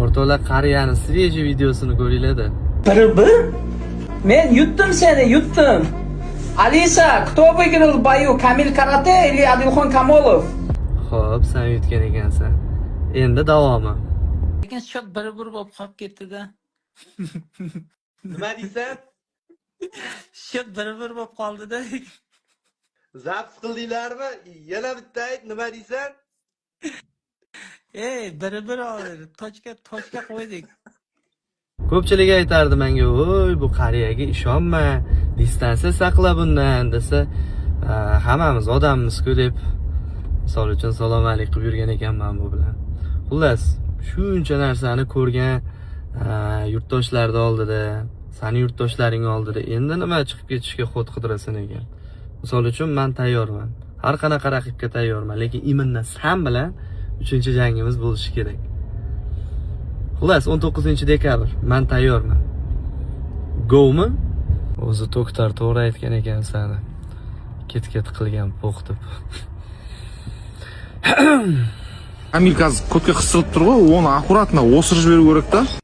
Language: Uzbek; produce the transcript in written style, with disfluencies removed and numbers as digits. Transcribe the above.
O'rtoqlar qariyani sveji videosini ko'ringlar-da. Bir. Men yutdim seni, yutdim. Alisa, кто выиграл в бою? Kamil Karate или Adilxon Kamolov? Xo'p, sen yutgan ekansan. Endi davomi. Lekin shot bir bo'lib qolib ketdi-da. Nima deysan? Shot bir bo'lib qoldi-da. Zaps qildinglarmi? Yana bitta ayt, nima deysan? Bir oldi. Tochka qo'ydik. Ko'pchilik aytardi menga, "Voy, bu qariyaga ishonma, distansiya saqla bundan" desa, hammamiz odammiz-ku deb misol uchun salom alik qilib yurgan ekanman bu bilan. Xullas, shuncha narsani ko'rgan yurtdoshlarning oldida, sani yurtdoshlaring oldida endi nima chiqib ketishga xod qidrasan ekan. Misol uchun men tayyorman. Har qanaqa raqibga tayyorman, lekin iminda sen bilan 3-jangimiz bo'lishi kerak. Xullas 19-dekabr men tayyorman. Go'mi? O'zi doktor to'g'ri aytgan ekan sani. Ket qilgan po'q deb. Kamil ko'kka qisilib turib, uni akkuratno o'sirib berib kerak-da.